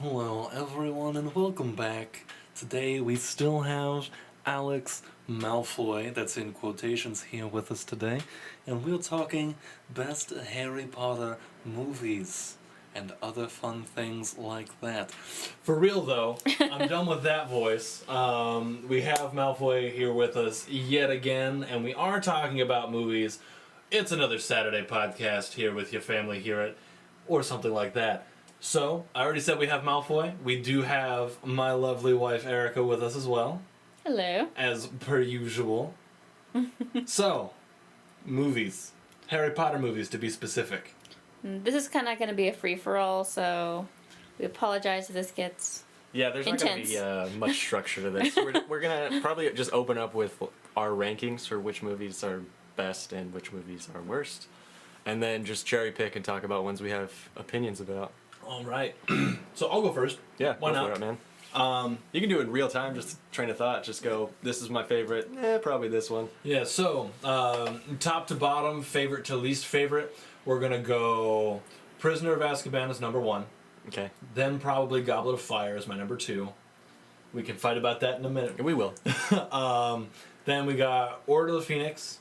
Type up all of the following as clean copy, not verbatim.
Hello, everyone, and welcome back. Today we still have Alex Malfoy, that's in quotations, here with us today, and we're talking best Harry Potter movies and other fun things like that. For real, though, I'm done with that voice. We have Malfoy here with us yet again, and we are talking about movies. It's another Saturday podcast here with your family hear it, or something like that. So, I already said we have Malfoy. We do have my lovely wife Erica with us as well, Hello. as per usual. So, movies. Harry Potter movies, to be specific. This is kind of going to be a free-for-all, so we apologize if this gets... Yeah, there's not going to be much structure to this. We're going to probably just open up with our rankings for which movies are best and which movies are worst. And then just cherry pick and talk about ones we have opinions about. All right. So I'll go first. Yeah, why go not, for it, man. You can do it in real time, just train of thought. Just go, this is my favorite. Probably this one. Yeah, so, top to bottom, favorite to least favorite, we're going to go Prisoner of Azkaban is number 1. Okay. Then probably Goblet of Fire is my number 2. We can fight about that in a minute. We will. Then we got Order of the Phoenix,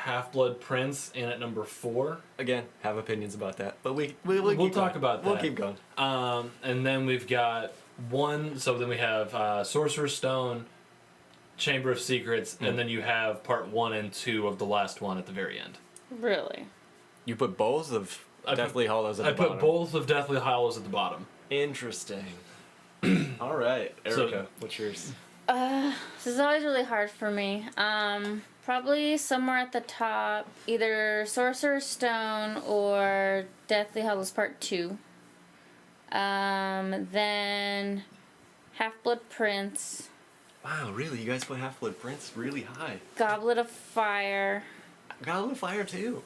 Half-Blood Prince in at number 4. Again, have opinions about that, but we'll keep talk going. about that. We'll keep going. And then we've got so then we have Sorcerer's Stone, Chamber of Secrets, and then you have part 1 and 2 of the last one at the very end. Really? You put both of Deathly Hallows at the bottom. I put both of Deathly Hallows at the bottom. Interesting. All right, Erica, what's yours? This is always really hard for me. Probably somewhere at the top, either Sorcerer's Stone or Deathly Hallows Part 2. Then Half-Blood Prince, Wow, really? You guys put Half-Blood Prince really high. Goblet of Fire, Goblet of Fire too.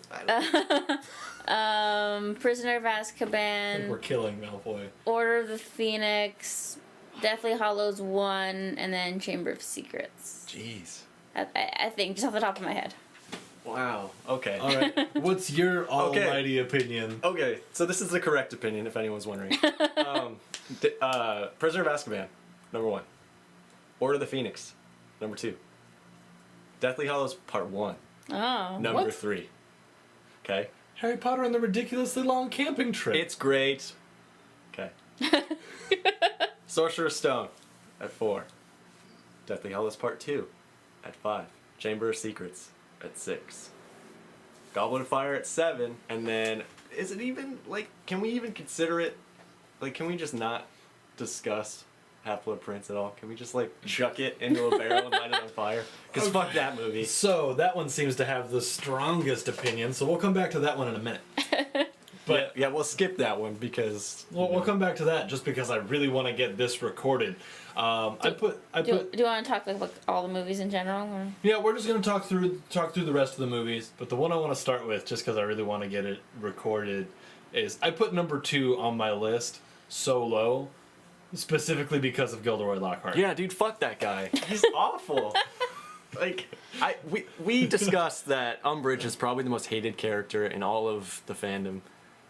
Prisoner of I think Azkaban, we're killing Malfoy. Order of the Phoenix, Deathly Hallows 1, and then Chamber of Secrets. Jeez. I think, just off the top of my head. Wow. Okay. All right. What's your almighty opinion? Okay. So this is the correct opinion, if anyone's wondering. Prisoner of Azkaban, number 1. Order of the Phoenix, number 2. Deathly Hallows Part 1, Oh. number What? 3. Okay. Harry Potter and the Ridiculously Long Camping Trip. It's great. Okay. Sorcerer's Stone at 4. Deathly Hallows Part 2 at 5. Chamber of Secrets at 6. Goblet of Fire at 7. And then, is it even, like, can we even consider it? Like, can we just not discuss Half-Blood Prince at all? Can we just, like, chuck it into a barrel and light it on fire? Because fuck that movie. So that one seems to have the strongest opinion, so we'll come back to that one in a minute. But Yeah, we'll skip that one because... we'll come back to that just because I really want to get this recorded. I put Do you want to talk like all the movies in general? Or? yeah, we're just gonna talk through the rest of the movies. But the one I want to start with, just because I really want to get it recorded, is I put number 2 on my list so low, specifically because of Gilderoy Lockhart. Yeah, dude, fuck that guy. He's awful. Like, we discussed that Umbridge is probably the most hated character in all of the fandom.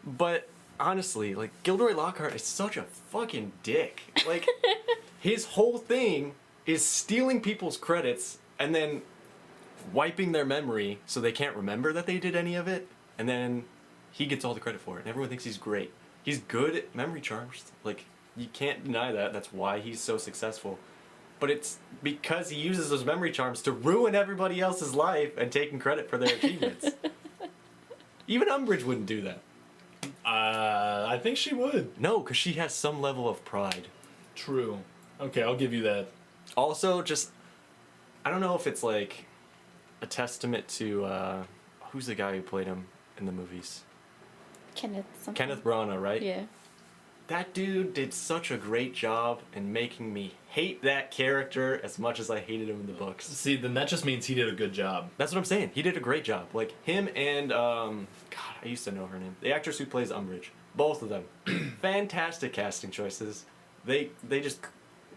But honestly, like, Gilderoy Lockhart is such a fucking dick. Like, his whole thing is stealing people's credits and then wiping their memory so they can't remember that they did any of it. And then he gets all the credit for it. And everyone thinks he's great. He's good at memory charms. Like, you can't deny that. That's why he's so successful. But it's because he uses those memory charms to ruin everybody else's life and taking credit for their achievements. Even Umbridge wouldn't do that. I think she would. No, because she has some level of pride. True. Okay, I'll give you that. Also, just, I don't know if it's like a testament to, who's the guy who played him in the movies? Kenneth Branagh, right? Yeah. That dude did such a great job in making me hate that character as much as I hated him in the books. See, then that just means he did a good job. That's what I'm saying. He did a great job. Like, him and, God, I used to know her name. The actress who plays Umbridge. Both of them. Fantastic casting choices. They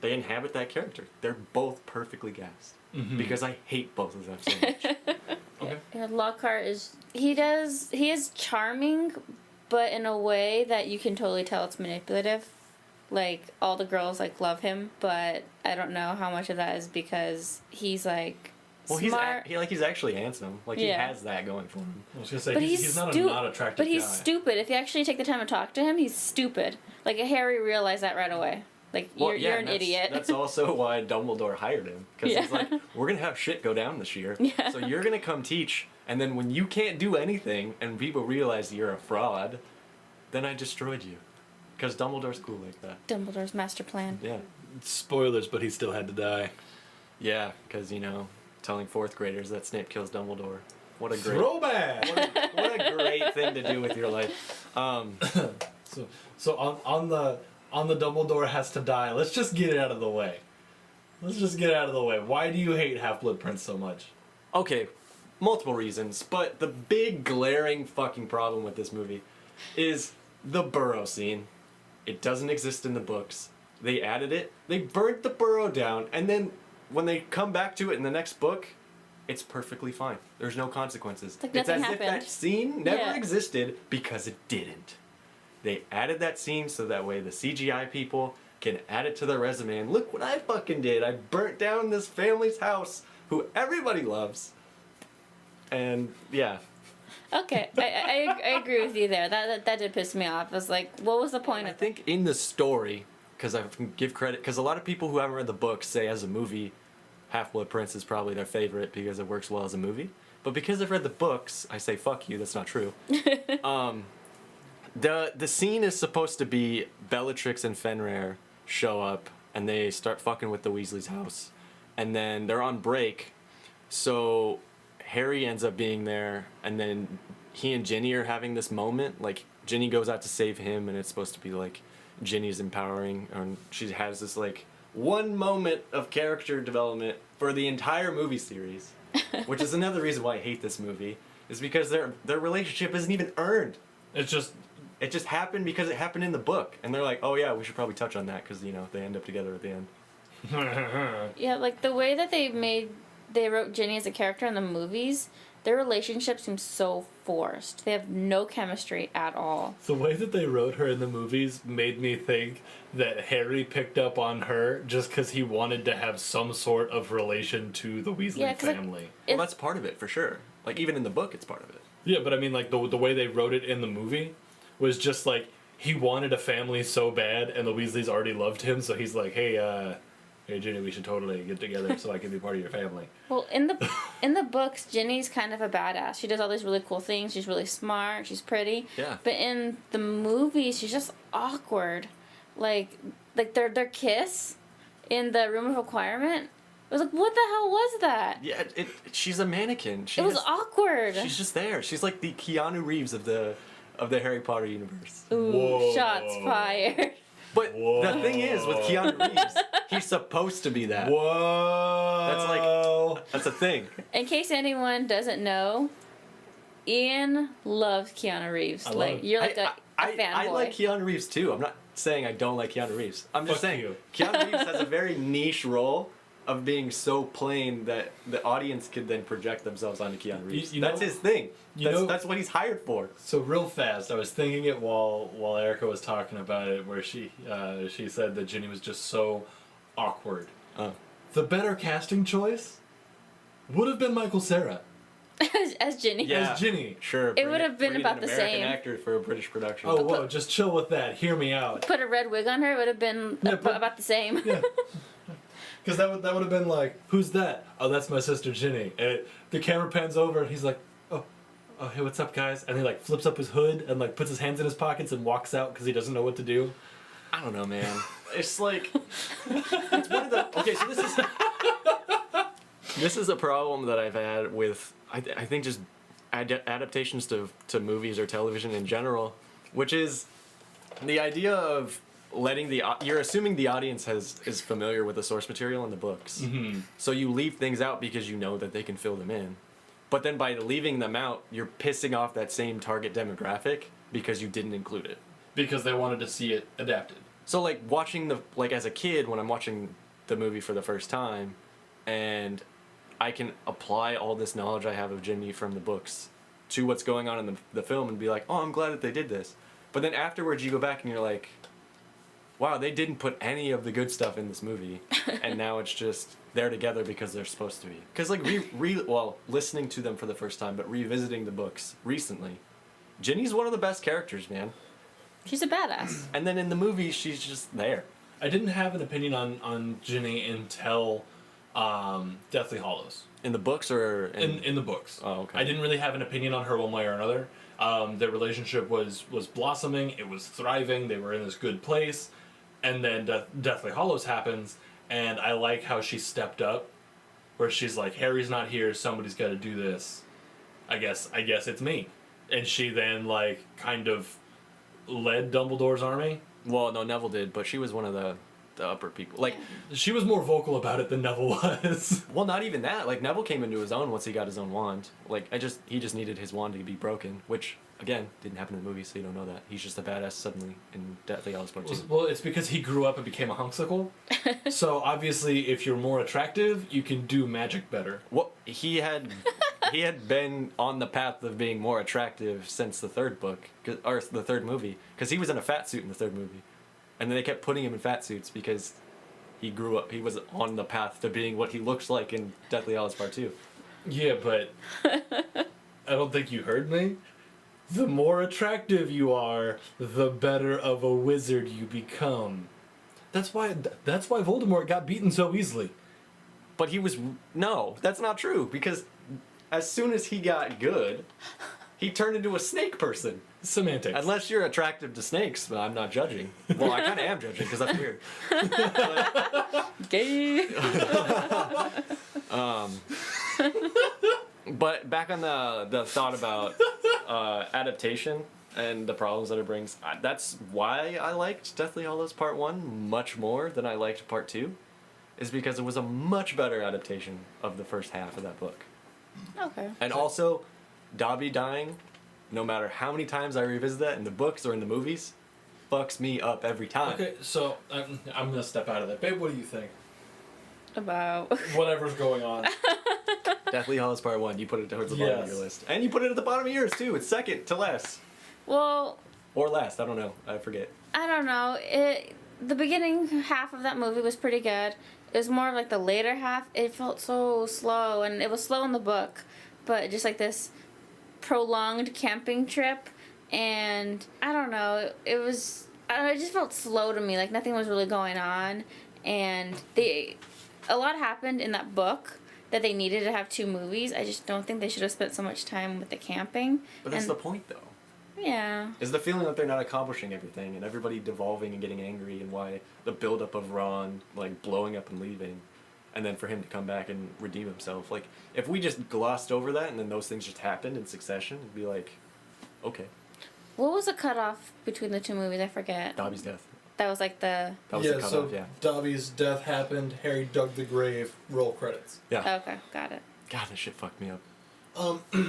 inhabit that character. They're both perfectly cast. Mm-hmm. Because I hate both of them so much. Okay. Yeah, Lockhart he is charming, but in a way that you can totally tell it's manipulative. like all the girls like love him, but I don't know how much of that is because he's like Well, smart. he's actually handsome. Like, he Yeah. has that going for him. I was gonna say But he's not a stu- not attractive But he's guy. stupid. If you actually take the time to talk to him, he's stupid. Like Harry realized that right away. Like Well, you're and an idiot. That's also why Dumbledore hired him. Because he's Yeah. like, we're going to have shit go down this year. Yeah. So you're going to come teach, and then when you can't do anything and people realize you're a fraud, then I destroyed you. Because Dumbledore's cool like that. Dumbledore's master plan. Yeah. Spoilers, but he still had to die. Yeah, because, telling fourth graders that Snape kills Dumbledore. What a great... Throwback. What a great thing to do with your life. So on the Dumbledore has to die. Let's just get it out of the way. Why do you hate Half-Blood Prince so much? Okay, multiple reasons, but the big glaring fucking problem with this movie is the burrow scene. It doesn't exist in the books. They added it, they burnt the burrow down, and then when they come back to it in the next book, it's perfectly fine. There's no consequences. Like It's nothing as if happened. that scene never Yeah. existed because it didn't. They added that scene so that way the CGI people can add it to their resume and look what I fucking did. I burnt down this family's house who everybody loves. And yeah. Okay, I agree with you there. That did piss me off. I was like, what was the point I of think in the story, because I can give credit, because a lot of people who haven't read the book say as a movie, Half-Blood Prince is probably their favorite because it works well as a movie. But because I've read the books, I say fuck you. That's not true. The scene is supposed to be Bellatrix and Fenrir show up and they start fucking with the Weasley's house, and then they're on break, so Harry ends up being there, and then he and Ginny are having this moment. Like, Ginny goes out to save him, and it's supposed to be like Ginny's empowering, and she has this like one moment of character development for the entire movie series, which is another reason why I hate this movie, is because their relationship isn't even earned. It just happened because it happened in the book, and they're like, oh yeah, we should probably touch on that because they end up together at the end. Yeah, like the way that they wrote Ginny as a character in the movies, their relationship seems so forced. They have no chemistry at all. The way that they wrote her in the movies made me think that Harry picked up on her just because he wanted to have some sort of relation to the Weasley Yeah, 'cause, like, family. Well, that's part of it for sure. Like, even in the book, it's part of it. Yeah, but I mean, like, the way they wrote it in the movie was just like, he wanted a family so bad, and the Weasleys already loved him, so he's like, hey, Ginny, we should totally get together so I can be part of your family. Well, in the books, Ginny's kind of a badass. She does all these really cool things. She's really smart. She's pretty. Yeah. But in the movies, she's just awkward. Like their kiss in the room of requirement. It was like, what the hell was that? Yeah, she's a mannequin. It was awkward. She's just there. She's like the Keanu Reeves of the Harry Potter universe. Ooh, Whoa. shots fired. But Whoa. the thing is, with Keanu Reeves, he's supposed to be that. Whoa! That's a thing. In case anyone doesn't know, Ian loves Keanu Reeves. I love Like it. you're like a fanboy. I like Keanu Reeves too. I'm not saying I don't like Keanu Reeves. I'm just Fuck saying you. Keanu Reeves has a very niche role of being so plain that the audience could then project themselves onto Keanu Reeves. you That's know- his thing. you know- That's what he's hired for. So real fast, I was thinking it while Erica was talking about it, where she said that Ginny was just so awkward. The better casting choice would have been Michael Cera as Ginny. Yeah. as Ginny. Sure. It would have been bring about an the American same. actor for a British production. Oh, whoa! Just chill with that. Hear me out. Put a red wig on her, it would have been Yeah, but- about the same. Yeah. Because that would have been like, who's that? Oh, that's my sister Ginny. And the camera pans over, and he's like, oh, hey, what's up, guys? And he like flips up his hood and like puts his hands in his pockets and walks out because he doesn't know what to do. I don't know, man. It's like it's one of the okay. So this is a problem that I've had with I think just adaptations to movies or television in general, which is the idea of letting you're assuming the audience is familiar with the source material in the books, so you leave things out because you know that they can fill them in, but then by leaving them out, you're pissing off that same target demographic because you didn't include it. Because they wanted to see it adapted. So like watching as a kid when I'm watching the movie for the first time, and I can apply all this knowledge I have of Ginny from the books to what's going on in the film and be like, oh, I'm glad that they did this. But then afterwards you go back and you're like, wow, they didn't put any of the good stuff in this movie, and now it's just they're together because they're supposed to be. Because like listening to them for the first time, but revisiting the books recently, Ginny's one of the best characters, man. She's a badass. And then in the movie, she's just there. I didn't have an opinion on Ginny until Deathly Hallows. In the books or In the books. Oh, okay. I didn't really have an opinion on her one way or another. Their relationship was blossoming. It was thriving. They were in this good place. And then Deathly Hallows happens, and I like how she stepped up, where she's like, Harry's not here, somebody's got to do this. I guess it's me. And she then, like, kind of led Dumbledore's army. Well, no, Neville did, but she was one of the upper people. Like, She was more vocal about it than Neville was. well, not even that. Like, Neville came into his own once he got his own wand. Like, he just needed his wand to be broken, which, again, didn't happen in the movie, so you don't know that. He's just a badass suddenly in Deathly Hallows Part 2. Well, it's because he grew up and became a hunksicle. So, obviously, if you're more attractive, you can do magic better. Well, he had been on the path of being more attractive since the third book, or the third movie, because he was in a fat suit in the third movie. And then they kept putting him in fat suits because he grew up, he was on the path to being what he looks like in Deathly Hallows Part 2. Yeah, but I don't think you heard me. The more attractive you are, the better of a wizard you become. That's why Voldemort got beaten so easily. But he was, no, that's not true, because as soon as he got good, he turned into a snake person. Semantics. Unless you're attractive to snakes, but I'm not judging. Well, I kind of am judging, because that's weird. Gay. But back on the thought about adaptation and the problems that it brings, that's why I liked Deathly Hallows Part 1 much more than I liked Part 2, is because it was a much better adaptation of the first half of that book. Okay. And also, Dobby dying, no matter how many times I revisit that in the books or in the movies, fucks me up every time. Okay, so I'm gonna step out of that. Babe, what do you think? About. Whatever's going on. Deathly Hallows Part 1, you put it towards the bottom of Yes. your list. And you put it at the bottom of yours, too. It's second to last. Well, Or last, I don't know. I forget. I don't know. The beginning half of that movie was pretty good. It was more of like the later half. It felt so slow, and it was slow in the book, but just like this prolonged camping trip, and I don't know. It was. I don't know, it just felt slow to me. Like nothing was really going on, and a lot happened in that book that they needed to have two movies. I just don't think they should have spent so much time with the camping. But that's and, the point, though. Yeah. Is the feeling that they're not accomplishing everything and everybody devolving and getting angry, and why the buildup of Ron like blowing up and leaving, and then for him to come back and redeem himself. Like if we just glossed over that and then those things just happened in succession, it'd be like, okay. What was the cutoff between the two movies? I forget. Dobby's death. That was like the. That was the cutoff. Yeah. Dobby's death happened. Harry dug the grave. Roll credits. Yeah. Okay, got it. God, that shit fucked me up.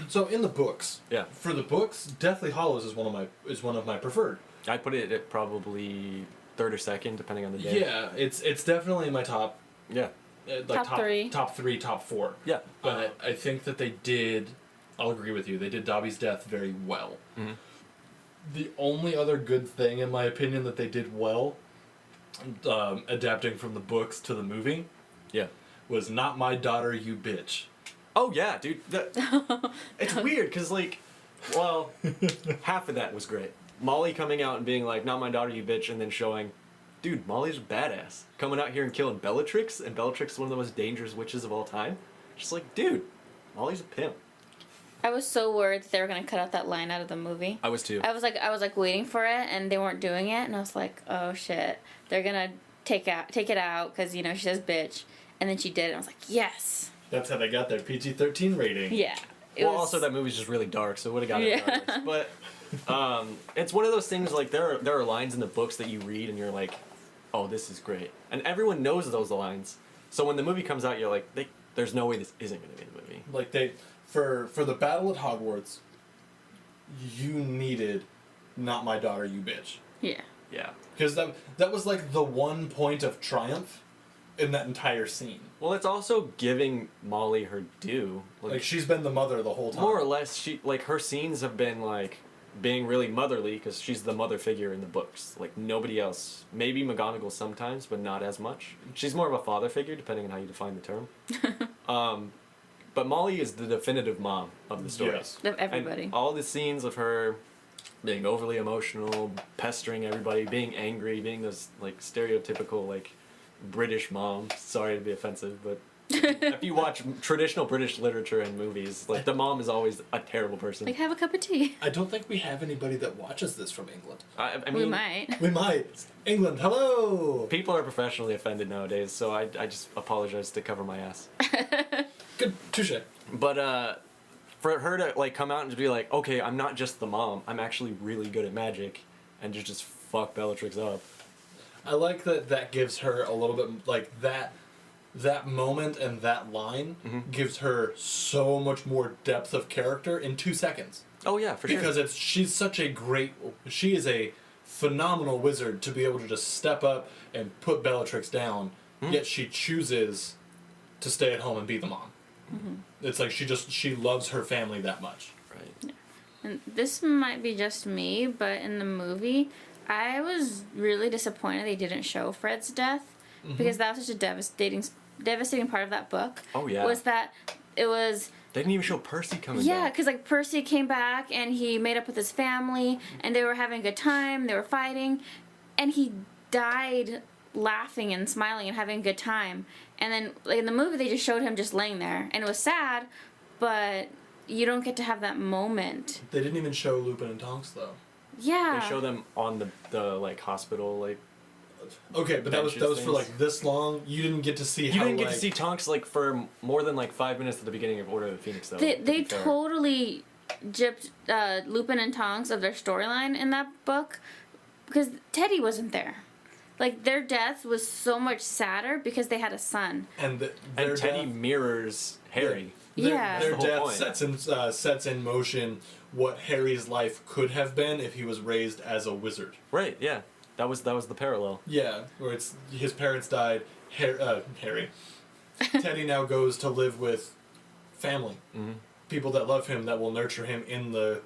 So in the books, Yeah. for the books, Deathly Hallows is one of my preferred. I'd put it at probably third or second, depending on the day. Yeah, it's definitely in my top. Yeah. Like Top three. top 3, top 4. Yeah. But I think that they did. I'll agree with you. They did Dobby's death very well. Mhm. The only other good thing, in my opinion, that they did well, adapting from the books to the movie, Yeah. was "Not My Daughter, You Bitch." Oh yeah, dude. It's weird because like, well, half of that was great. Molly coming out and being like, "Not my daughter, you bitch," and then showing, dude, Molly's a badass. Coming out here and killing Bellatrix, and Bellatrix is one of the most dangerous witches of all time. Just like, dude, Molly's a pimp. I was so worried that they were gonna cut out that line out of the movie. I was too. I was like waiting for it, and they weren't doing it, and I was like, oh shit, they're gonna take it out because she says bitch, and then she did it. And I was like, yes. That's how they got their PG-13 rating. Yeah. Well, also that movie's just really dark, so it would have got it Yeah. regardless. But it's one of those things like there are lines in the books that you read and you're like, oh, this is great, and everyone knows those lines. So when the movie comes out, you're like, there's no way this isn't going to be the movie. Like for the battle at Hogwarts, you needed "Not My Daughter, You Bitch." Yeah. Yeah. Because that was like the one point of triumph in that entire scene. Well, it's also giving Molly her due. Like she's been the mother the whole time. More or less, her scenes have been like being really motherly because she's the mother figure in the books. Like nobody else. Maybe McGonagall sometimes, but not as much. She's more of a father figure, depending on how you define the term. But Molly is the definitive mom of the story. Yes. Of everybody. And all the scenes of her being overly emotional, pestering everybody, being angry, being this like stereotypical like British mom. Sorry to be offensive, but if you watch traditional British literature and movies, like the mom is always a terrible person. Like, have a cup of tea. I don't think we have anybody that watches this from England. I mean, We might. We might. England, hello! people are professionally offended nowadays, so I just apologize to cover my ass. Good, touche. But for her to like come out and to be like, okay, I'm not just the mom, I'm actually really good at magic, and just fuck Bellatrix up. I like that gives her a little bit, like, that moment and that line gives her so much more depth of character in 2 seconds. Oh yeah, for sure. Because she's such a she is a phenomenal wizard to be able to just step up and put Bellatrix down, yet she chooses to stay at home and be the mom. It's like she loves her family that much. Right. And this might be just me, but in the movie, I was really disappointed they didn't show Fred's death because that was such a devastating part of that book. Oh yeah. Was that it was. They didn't even show Percy coming Yeah, back. because like Percy came back and he made up with his family and they were having a good time, they were fighting, and he died laughing and smiling and having a good time. And then like, in the movie they just showed him just laying there, and it was sad, but you don't get to have that moment. They didn't even show Lupin and Tonks though. Yeah. They show them on the like hospital like. Okay, but that was Benches for like this long. You didn't get to see You how didn't get like, to see Tonks like for more than like 5 minutes at the beginning of Order of the Phoenix though. They to be fair. totally gypped Lupin and Tonks of their storyline in that book because Teddy wasn't there. Like their death was so much sadder because they had a son. and their And Teddy death, mirrors Harry. Yeah. their That's the whole death point. sets in motion what Harry's life could have been if he was raised as a wizard. Right, yeah. That was the parallel. Yeah, where it's his parents died. Harry, Teddy now goes to live with family, people that love him, that will nurture him in the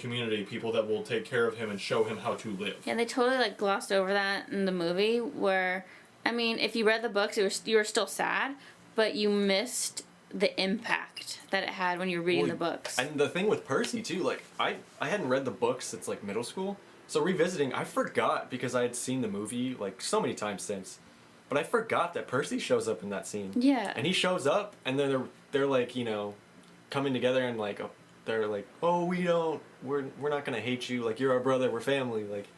community, people that will take care of him and show him how to live. Yeah, they totally like glossed over that in the movie. Where, I mean, if you read the books, you were still sad, but you missed the impact that it had when you were reading the books. And the thing with Percy too, like I hadn't read the books since like middle school. So revisiting, I forgot because I had seen the movie like so many times since. But I forgot that Percy shows up in that scene. Yeah. And he shows up and then they're like, you know, coming together and like they're like, "Oh, we're not going to hate you. Like you're our brother, we're family. Like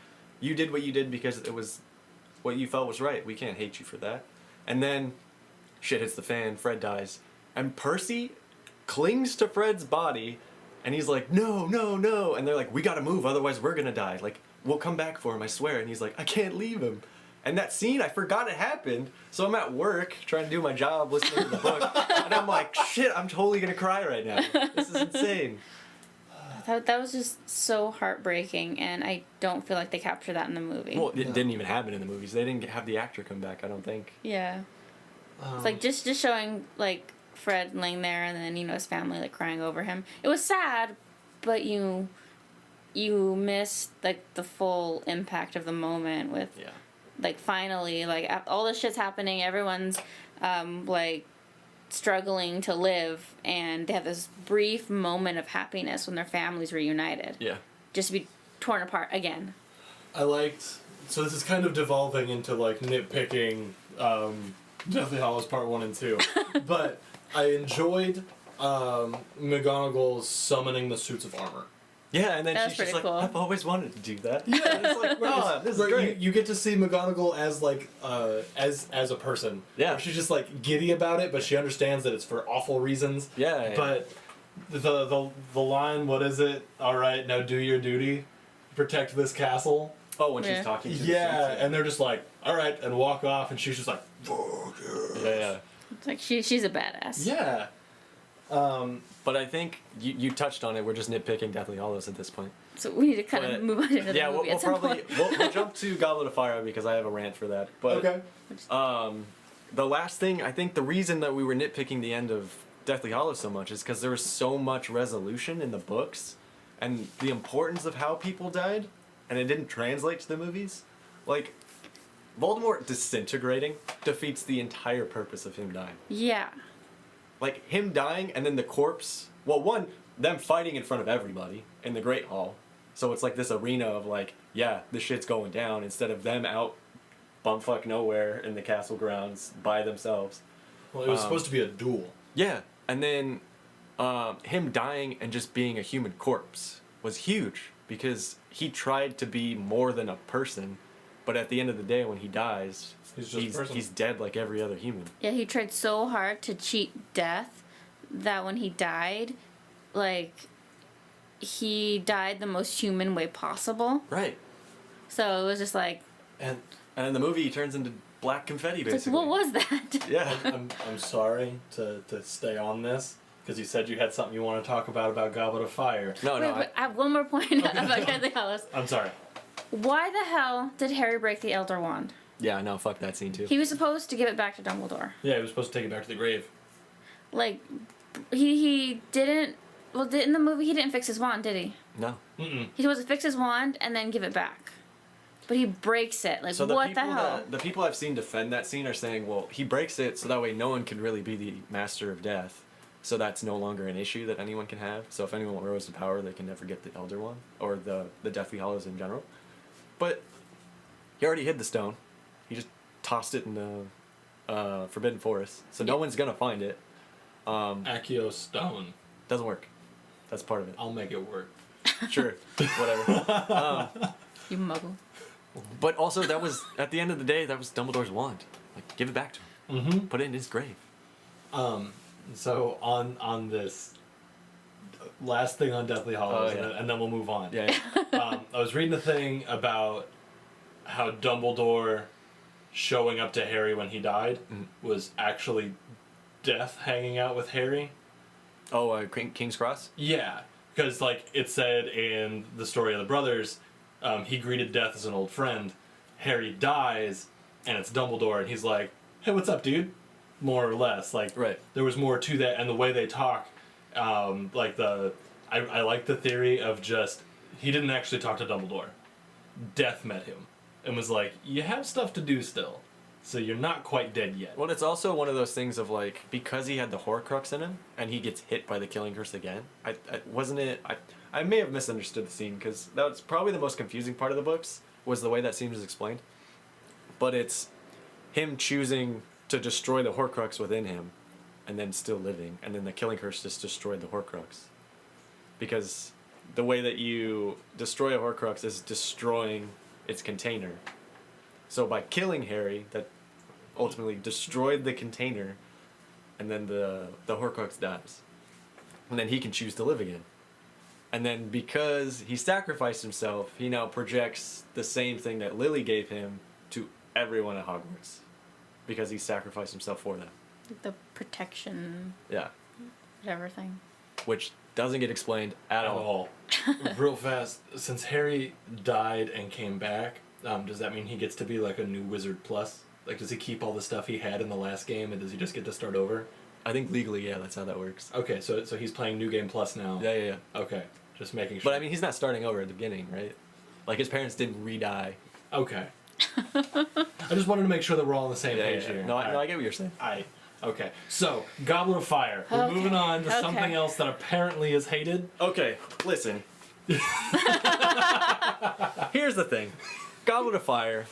you did what you did because it was what you felt was right. We can't hate you for that." And then shit hits the fan, Fred dies. And Percy clings to Fred's body, and he's like, no, no, no. And they're like, we gotta move, otherwise we're gonna die. Like, we'll come back for him, I swear. And he's like, I can't leave him. And that scene, I forgot it happened. So I'm at work, trying to do my job, listening to the book. And I'm like, shit, I'm totally gonna cry right now. This is insane. That was just so heartbreaking, and I don't feel like they captured that in the movie. Well, it didn't even happen in the movies. They didn't have the actor come back, I don't think. Yeah. It's like just showing like Fred laying there and then his family like crying over him. It was sad, but you missed like the full impact of the moment with Yeah. like finally like all this shit's happening, everyone's like struggling to live, and they have this brief moment of happiness when their families reunited. Yeah. Just to be torn apart again. I liked. So this is kind of devolving into like nitpicking Deathly Hallows Part 1 and 2. But I enjoyed McGonagall summoning the suits of armor. Yeah, and then That was she's just pretty like, cool. I've always wanted to do that. Yeah, and it's like, wow, this is Where great. you get to see McGonagall as like as a person. Yeah. Where she's just like giddy about it, but she understands that it's for awful reasons. Yeah. But the line, what is it? All right, now do your duty, protect this castle. Oh, when Yeah. she's talking to the Yeah, suits, and they're just like, all right, and walk off, and she's just like, fuck yeah. yeah. It's like she's a badass. Yeah. But I think you touched on it. We're just nitpicking Deathly Hallows at this point. So we need to kind But- of move on into the Yeah, movie we'll at some probably point. we'll jump to Goblet of Fire because I have a rant for that. But Okay. the last thing, I think the reason that we were nitpicking the end of Deathly Hallows so much is because there was so much resolution in the books, and the importance of how people died, and it didn't translate to the movies. Like, Voldemort disintegrating defeats the entire purpose of him dying. Yeah. Like, him dying and then the corpse, well, one, them fighting in front of everybody in the Great Hall. So it's like this arena of like, yeah, this shit's going down, instead of them out bumfuck nowhere in the castle grounds by themselves. Well, it was supposed to be a duel. Yeah, and then him dying and just being a human corpse was huge, because he tried to be more than a person, but at the end of the day, when he dies, He's just a person. he's dead like every other human. Yeah, he tried so hard to cheat death that when he died, like, he died the most human way possible. Right. So it was just like, And And in the movie, he turns into black confetti, it's basically. like, what was that? Yeah. I'm sorry to stay on this, because you said you had something you want to talk about Goblet of Fire. No, Wait, no. wait, I have one more point about Deathly Hallows. I'm sorry. Why the hell did Harry break the Elder Wand? Yeah, no, fuck that scene too. He was supposed to give it back to Dumbledore. Yeah, he was supposed to take it back to the grave. Like, he didn't. Well, in the movie, he didn't fix his wand, did he? No. Mm-mm. He was supposed to fix his wand and then give it back. But he breaks it. Like, So what the hell? the people I've seen defend that scene are saying, well, he breaks it so that way no one can really be the master of death. So that's no longer an issue that anyone can have. So if anyone rose to power, they can never get the Elder One, or the Deathly Hallows in general. But he already hid the stone. He just tossed it in the Forbidden Forest. So no one's going to find it. Accio Stone. Doesn't work. That's part of it. I'll make it work. Sure. Whatever. You muggle. But also, that was, at the end of the day, that was Dumbledore's wand. Like, give it back to him. Mm-hmm. Put it in his grave. So on this last thing on Deathly Hallows, Oh, yeah. and then we'll move on. Yeah. I was reading a thing about how Dumbledore showing up to Harry when he died was actually death hanging out with Harry. Oh, King's Cross? Yeah, because like it said in the story of the brothers, he greeted death as an old friend. Harry dies, and it's Dumbledore, and he's like, "Hey, what's up, dude?" More or less, like Right. there was more to that, and the way they talk, like I like the theory of just he didn't actually talk to Dumbledore. Death met him and was like, "You have stuff to do still, so you're not quite dead yet." Well, it's also one of those things of like, because he had the Horcrux in him, and he gets hit by the Killing Curse again. I may have misunderstood the scene, because that's probably the most confusing part of the books, was the way that scene was explained. But it's him choosing to destroy the Horcrux within him, and then still living, and then the Killing Curse just destroyed the Horcrux. Because the way that you destroy a Horcrux is destroying its container. So by killing Harry, that ultimately destroyed the container, and then the Horcrux dies. And then he can choose to live again. And then because he sacrificed himself, he now projects the same thing that Lily gave him to everyone at Hogwarts. Because he sacrificed himself for them. The protection, Yeah. whatever thing. Which doesn't get explained at all. Real fast, since Harry died and came back, does that mean he gets to be like a new Wizard Plus? Like, does he keep all the stuff he had in the last game, and does he just get to start over? I think legally, yeah, that's how that works. Okay, so he's playing New Game Plus now. Yeah. Okay, just making sure. But I mean, he's not starting over at the beginning, right? Like, his parents didn't re-die. Okay. I just wanted to make sure that we're all on the same page here. No, I get what you're saying. Okay, so Goblet of Fire. We're Okay. moving on to Okay. something else that apparently is hated. Okay, listen. Here's the thing. Goblet of Fire,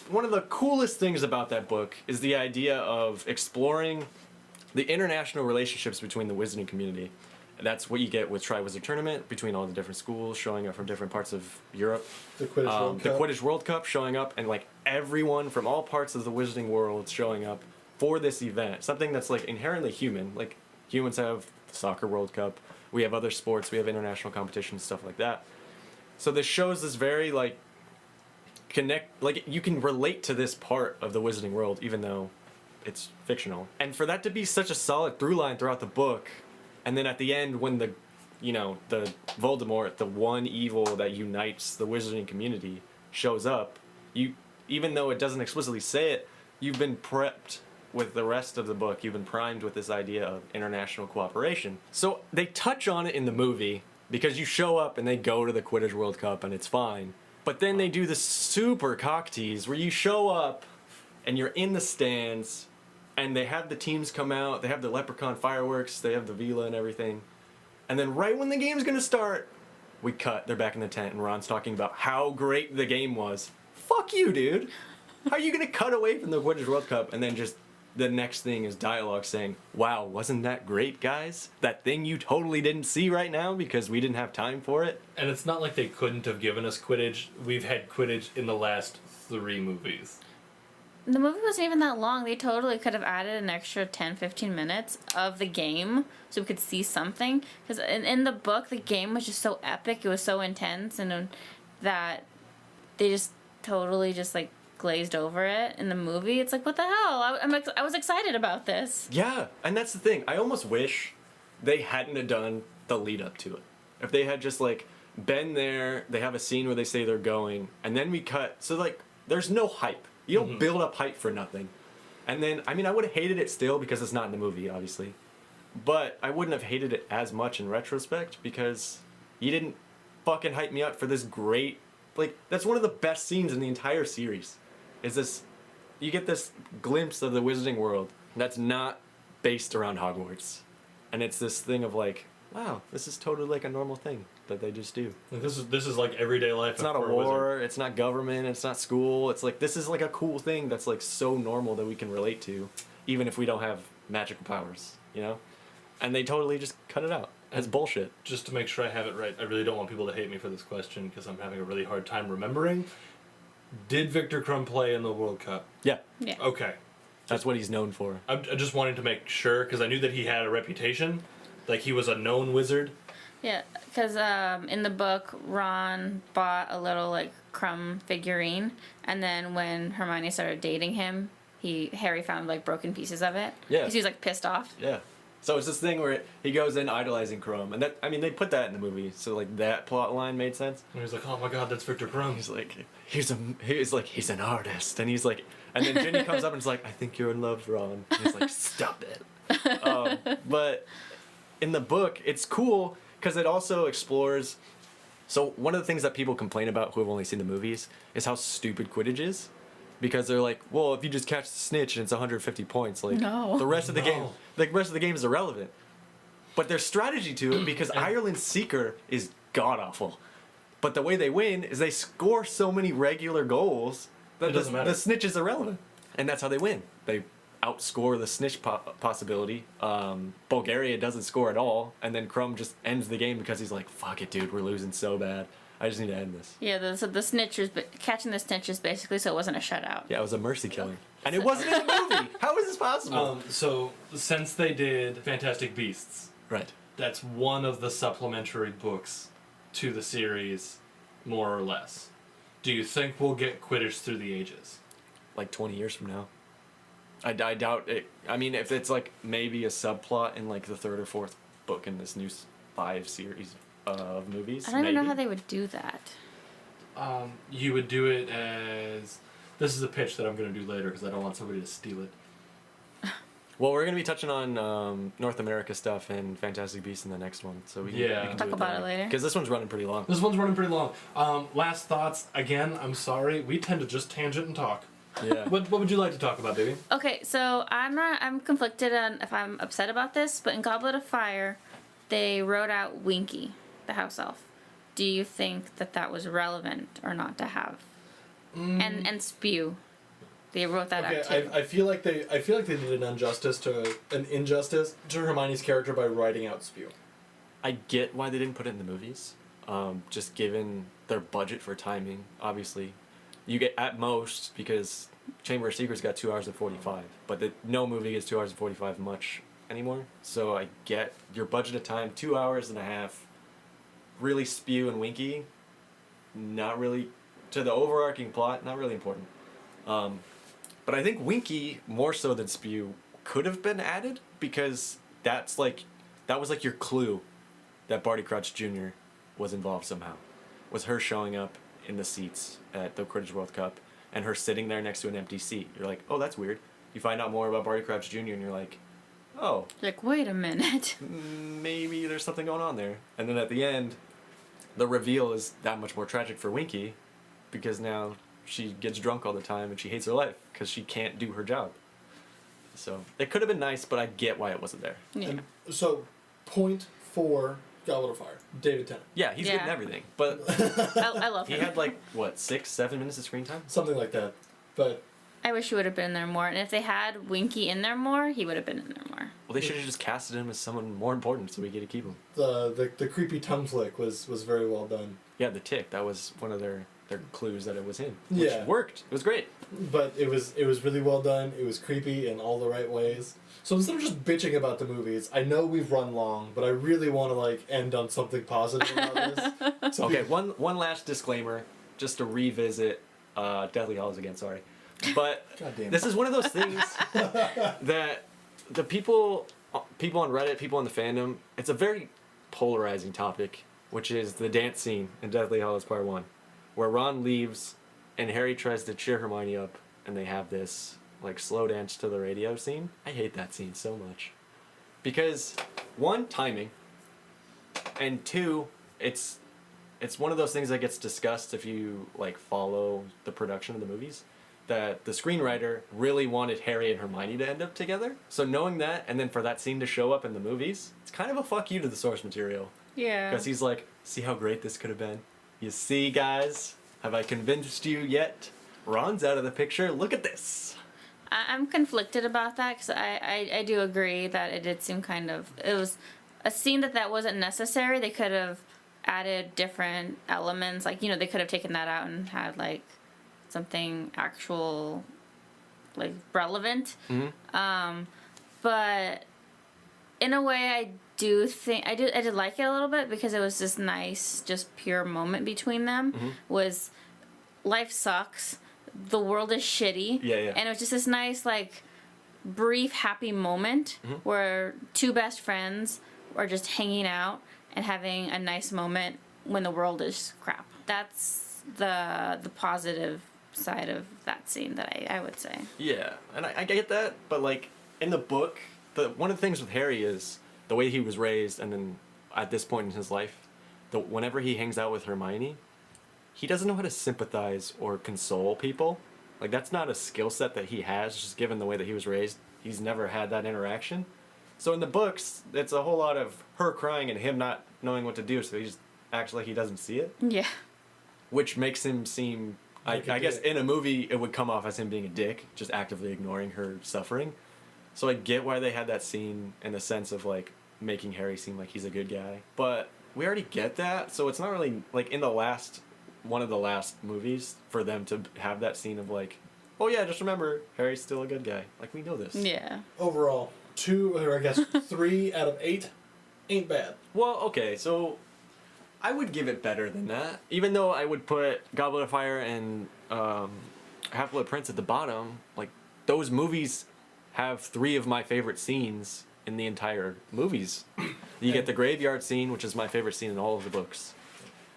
one of the coolest things about that book is the idea of exploring the international relationships between the wizarding community. That's what you get with Triwizard Tournament, between all the different schools showing up from different parts of Europe. The Quidditch World The Cup. Quidditch World Cup showing up, and like everyone from all parts of the wizarding world showing up for this event. Something that's like inherently human. Like humans have the Soccer World Cup, we have other sports, we have international competitions, stuff like that. So this shows this very like like you can relate to this part of the wizarding world even though it's fictional. And for that to be such a solid through line throughout the book, and then at the end when the Voldemort, the one evil that unites the wizarding community, shows up, even though it doesn't explicitly say it, you've been prepped with the rest of the book, you've been primed with this idea of international cooperation. So they touch on it in the movie, because you show up and they go to the Quidditch World Cup and it's fine. But then they do the super cock tease where you show up and you're in the stands and they have the teams come out, they have the leprechaun fireworks, they have the vela and everything. And then right when the game's gonna start, we cut, they're back in the tent and Ron's talking about how great the game was. Fuck you, dude. How are you gonna cut away from the Quidditch World Cup and then just the next thing is dialogue saying, wow, wasn't that great, guys? That thing you totally didn't see right now because we didn't have time for it? And it's not like they couldn't have given us Quidditch. We've had Quidditch in the last 3 movies. The movie wasn't even that long. They totally could have added an extra 10, 15 minutes of the game so we could see something. Because in the book, the game was just so epic. It was so intense, and that they just totally just like glazed over it. In the movie, it's like, what the hell? I was excited about this. Yeah, and that's the thing. I almost wish they hadn't have done the lead up to it. If they had just like been there, they have a scene where they say they're going, and then we cut. So like, there's no hype. You don't build up hype for nothing. And then, I mean, I would have hated it still because it's not in the movie, obviously. But I wouldn't have hated it as much in retrospect because you didn't fucking hype me up for this great, like, that's one of the best scenes in the entire series. Is this, you get this glimpse of the wizarding world that's not based around Hogwarts. And it's this thing of like, wow, this is totally like a normal thing that they just do. Like this is like everyday life. It's not a war, it's not government, it's not school. It's like, this is like a cool thing that's like so normal that we can relate to, even if we don't have magical powers, you know? And they totally just cut it out. It's bullshit. Just to make sure I have it right, I really don't want people to hate me for this question because I'm having a really hard time remembering. Did Victor Crumb play in the World Cup? Yeah. Yeah. Okay. That's what he's known for. I'm just wanting to make sure because I knew that he had a reputation. Like he was a known wizard. Yeah, because in the book, Ron bought a little like Crumb figurine, and then when Hermione started dating him, Harry found like broken pieces of it. Yeah. Because he was like pissed off. Yeah. So it's this thing where he goes in idolizing Crumb, and that, I mean, they put that in the movie, so like that plot line made sense. And he's like, oh my god, that's Victor Crumb. He's like, he's an artist, and he's like, and then Ginny comes up and is like, I think you're in love, Ron. And he's like, stop it. But in the book, it's cool because it also explores. So one of the things that people complain about who have only seen the movies is how stupid Quidditch is. Because they're like, well, if you just catch the snitch and it's 150 points, like No. the rest of the game, the rest of the game is irrelevant. But there's strategy to it because Ireland's Seeker is god awful. But the way they win is they score so many regular goals that It doesn't matter. the snitch is irrelevant, and that's how they win. They outscore the snitch possibility. Bulgaria doesn't score at all, and then Crumb just ends the game because he's like, fuck it, dude, we're losing so bad. I just need to end this. Yeah, so the snitchers, catching the snitches basically, so it wasn't a shutout. Yeah, it was a mercy killing. And it wasn't in the movie! How is this possible? So since they did Fantastic Beasts, Right. that's one of the supplementary books to the series, more or less. Do you think we'll get Quidditch Through the Ages? Like 20 years from now. I doubt it. I mean, if it's like maybe a subplot in like the 3rd or 4th book in this new 5 series of movies. I don't even know maybe. how they would do that. You would do it as... This is a pitch that I'm going to do later because I don't want somebody to steal it. Well, we're going to be touching on North America stuff and Fantastic Beasts in the next one. So we can, Yeah. we can Talk about it later. Because this one's running pretty long. This one's running pretty long. Last thoughts. Again, I'm sorry. We tend to just tangent and talk. Yeah. What would you like to talk about, baby? Okay, so I'm conflicted on if I'm upset about this, but in Goblet of Fire, they wrote out Winky, the house elf. Do you think that was relevant or not to have? And Spew, they wrote that out too. I feel like they did an injustice to Hermione's character by writing out Spew. I get why they didn't put it in the movies. Just given their budget for timing, obviously. You get at most, because Chamber of Secrets got 2 hours and 45, but no movie gets 2 hours and 45 much anymore. So I get your budget of time, 2 hours and a half. Really Spew and Winky, not really, to the overarching plot, not really important. But I think Winky, more so than Spew, could have been added, because that was like your clue that Barty Crouch Jr. was involved somehow. Was her showing up in the seats at the Quidditch World Cup and her sitting there next to an empty seat. You're like, oh, that's weird. You find out more about Barty Crouch Jr. and you're like, oh, Like, wait a minute. maybe there's something going on there. And then at the end, the reveal is that much more tragic for Winky, because now she gets drunk all the time and she hates her life because she can't do her job. So it could have been nice, but I get why it wasn't there. Yeah. And so, point for Goblet of Fire, David Tennant. Yeah, he's good in Yeah. everything, but I love he him. had like what 6-7 minutes of screen time. Something like that. But I wish he would have been in there more. And if they had Winky in there more, he would have been in there more. Well, they should have just casted him as someone more important, so we get to keep him. the creepy tongue flick was very well done. Yeah, the tick. That was one of their clues that it was him. Which Yeah. worked. It was great. But it was really well done. It was creepy in all the right ways. So instead of just bitching about the movies, I know we've run long, but I really want to like end on something positive about this. So Okay, one last disclaimer, just to revisit Deathly Hallows again. Sorry, but God damn it. this is one of those things that the people on Reddit, people in the fandom, it's a very polarizing topic, which is the dance scene in Deathly Hallows Part 1, where Ron leaves and Harry tries to cheer Hermione up, and they have this like slow dance to the radio scene. I hate that scene so much. Because one, timing, and two, it's one of those things that gets discussed if you like follow the production of the movies, that the screenwriter really wanted Harry and Hermione to end up together. So knowing that, and then for that scene to show up in the movies, it's kind of a fuck you to the source material. Yeah. Because he's like, see how great this could have been? You see, guys? Have I convinced you yet? Ron's out of the picture. Look at this. I'm conflicted about that because I do agree that it did seem kind of, it was a scene that wasn't necessary. They could have added different elements, like, you know, they could have taken that out and had like something actual, like, relevant. Mm-hmm. But in a way, I do think I did like it a little bit because it was this nice, just pure moment between them. Mm-hmm. Was life sucks, the world is shitty, Yeah. and it was just this nice, like, brief, happy moment where two best friends are just hanging out and having a nice moment when the world is crap. That's the positive side of that scene that I would say. Yeah, and I get that, but like in the book, one of the things with Harry is the way he was raised, and then at this point in his life, whenever he hangs out with Hermione, he doesn't know how to sympathize or console people. Like, that's not a skill set that he has, just given the way that he was raised. He's never had that interaction. So in the books, it's a whole lot of her crying and him not knowing what to do, so he just acts like he doesn't see it. Yeah. Which makes him seem... Like a I guess dick. in a movie, it would come off as him being a dick, just actively ignoring her suffering. So I get why they had that scene in the sense of, like, making Harry seem like he's a good guy. But we already get that, so it's not really, like, in one of the last movies, for them to have that scene of, like, oh yeah, just remember, Harry's still a good guy. Like, we know this. Yeah. Overall, 2, or I guess 3 out of 8 ain't bad. Well, okay, so I would give it better than that. Even though I would put Goblet of Fire and Half-Blood Prince at the bottom, like, those movies have 3 of my favorite scenes in the entire movies. You get the graveyard scene, which is my favorite scene in all of the books,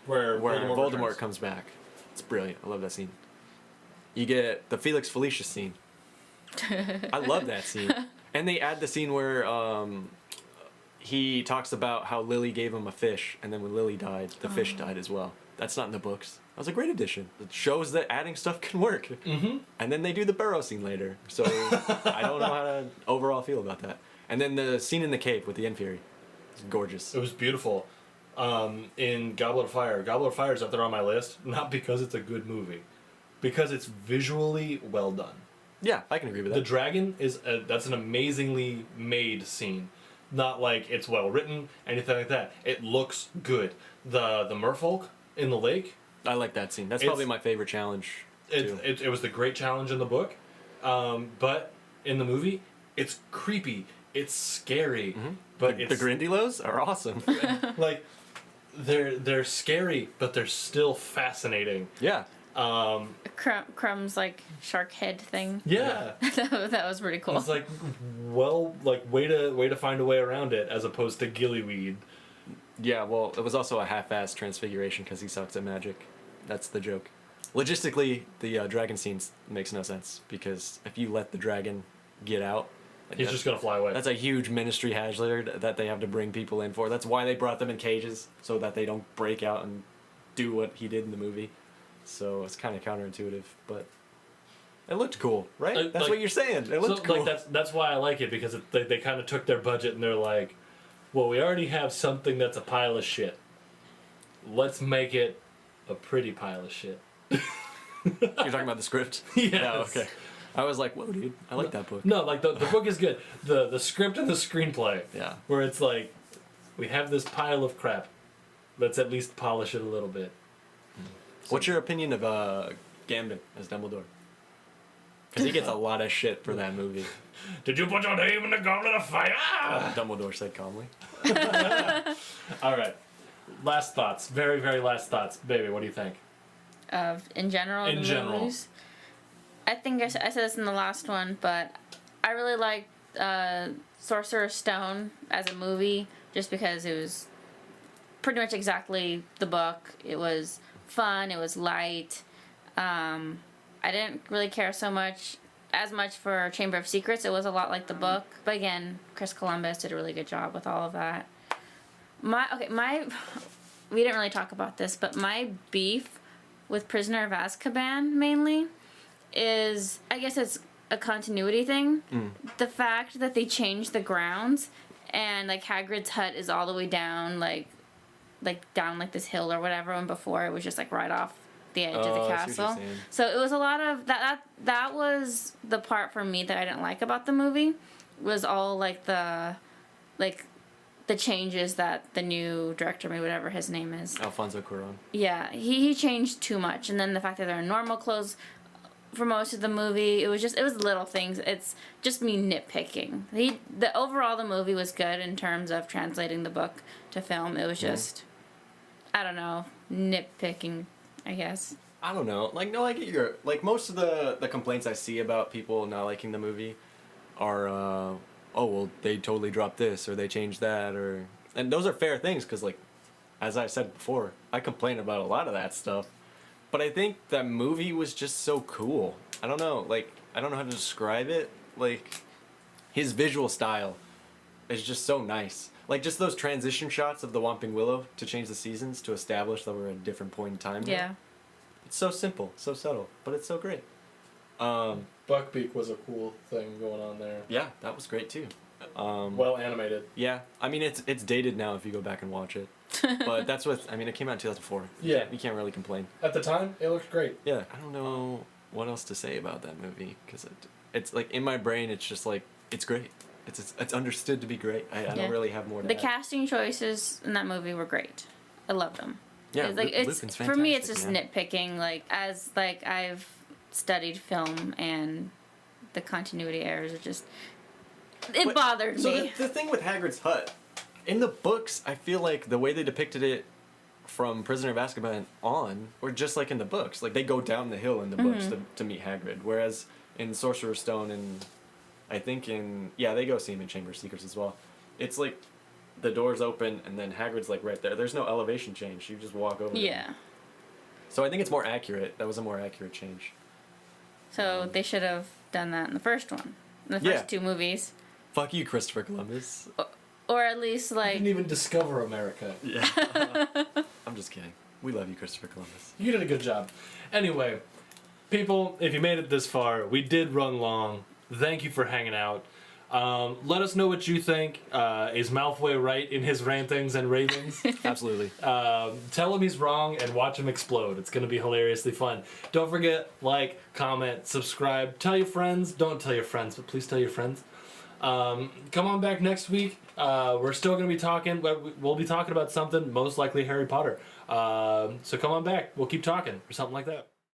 Where Voldemort returns. comes back. It's brilliant. I love that scene. You get the Felix Felicia scene. I love that scene. And they add the scene where he talks about how Lily gave him a fish, and then when Lily died, the fish died as well. That's not in the books. That was a great addition. It shows that adding stuff can work. Mm-hmm. And And then they do the burrow scene later. So I don't know how to overall feel about that. And then the scene in the cave with the Inferi. It's gorgeous. it was beautiful. In Goblet of Fire is up there on my list, not because it's a good movie, because it's visually well done. Yeah, I can agree with The that. dragon that's an amazingly made scene. Not like it's well written, anything like that. It looks good. The merfolk in the lake, I like that scene. That's It's- probably my favorite challenge, too. it was the great challenge in the book. But in the movie, it's creepy. It's scary. But the it's Grindylows are awesome. like they're scary, but they're still fascinating. Yeah. Crumb's like shark head thing. Yeah. that was pretty cool. It's like, well, like way to find a way around it as opposed to gillyweed. Yeah, well, it was also a half-assed transfiguration because he sucks at magic. That's the joke. Logistically, the dragon scene makes no sense because if you let the dragon get out, Like, He's that's- just gonna fly away. That's a huge ministry hazard that they have to bring people in for. That's why they brought them in cages, so that they don't break out and do what he did in the movie. So it's kind of counterintuitive, but it looked cool, right? That's like- what you're saying. It looked cool. Like that's why I like it, because they kind of took their budget and they're like, well, we already have something that's a pile of shit. Let's make it a pretty pile of shit. You're talking about the script? Yes. Yeah, okay. I was like, whoa, dude, I like that book. No, like the book is good. The script and the screenplay, Yeah. where it's like, we have this pile of crap. Let's at least polish it a little bit. What's your opinion of Gambit as Dumbledore? Because he gets a lot of shit for that movie. Did you put your name in the goblet of fire? Dumbledore said calmly. All right. Last thoughts. Very, very last thoughts. Baby, what do you think? In general. In the general. movies. I think I said this in the last one, but I really liked Sorcerer's Stone as a movie, just because it was pretty much exactly the book. It was fun. It was light. I didn't really care as much for Chamber of Secrets. It was a lot like the book, but again, Chris Columbus did a really good job with all of that. We didn't really talk about this, but my beef with Prisoner of Azkaban mainly is, I guess it's a continuity thing. The fact that they changed the grounds and like Hagrid's hut is all the way down like down like this hill or whatever, and before it was just like right off the edge of Oh, the I see what you're castle. saying. So it was a lot of that was the part for me that I didn't like about the movie, was all like the changes that the new director made, whatever his name is. Alfonso Cuarón. Yeah, he changed too much, and then the fact that they're in normal clothes for most of the movie, it was little things. It's just me nitpicking. The movie was good in terms of translating the book to film. It was just, I don't know, nitpicking, I guess. I don't know. Like, no, I get your... Like, most of the complaints I see about people not liking the movie are, oh, well, they totally dropped this, or they changed that, or... And those are fair things, because, like, as I said before, I complain about a lot of that stuff. But I think that movie was just so cool. I don't know, like, I don't know how to describe it. Like, his visual style is just so nice. Like, just those transition shots of the Whomping Willow to change the seasons to establish that we're at a different point in time. Yeah. Now. It's so simple, so subtle, but it's so great. Buckbeak was a cool thing going on there. Yeah, that was great too. Well animated. Yeah, I mean it's dated now if you go back and watch it, but that's what I mean. It came out in 2004. Yeah. You can't really complain. At the time, it looked great. Yeah, I don't know what else to say about that movie because it's like in my brain it's just like it's great. It's understood to be great. I don't really have more to The add. casting choices in that movie were great. I loved them. Yeah, It's like Lupin's for me, it's just fantastic, nitpicking. Like I've studied film, and the continuity errors are just But- bothered So me. the thing with Hagrid's hut, in the books, I feel like the way they depicted it from Prisoner of Azkaban on, or just like in the books, like they go down the hill in the books to meet Hagrid, whereas in Sorcerer's Stone and I think they go see him in Chamber of Secrets as well. It's like the doors open and then Hagrid's like right there. There's no elevation change. You just walk over. Yeah. Him. So I think it's more accurate. That was a more accurate change. So they should have done that in the first one, in the Yeah. first two movies, Fuck you, Christopher Columbus. or at least You like didn't even discover America. Yeah. I'm just kidding. We love you, Christopher Columbus. You did a good job. Anyway, people, if you made it this far, we did run long. Thank you for hanging out. Let us know what you think. Is Malfoy right in his rantings and ravings? Absolutely. Tell him he's wrong and watch him explode. It's going to be hilariously fun. Don't forget, like, comment, subscribe. Tell your friends. Don't tell your friends, but please tell your friends. Come on back next week. We're still going to be talking. We'll be talking about something, most likely Harry Potter. So come on back. We'll keep talking or something like that.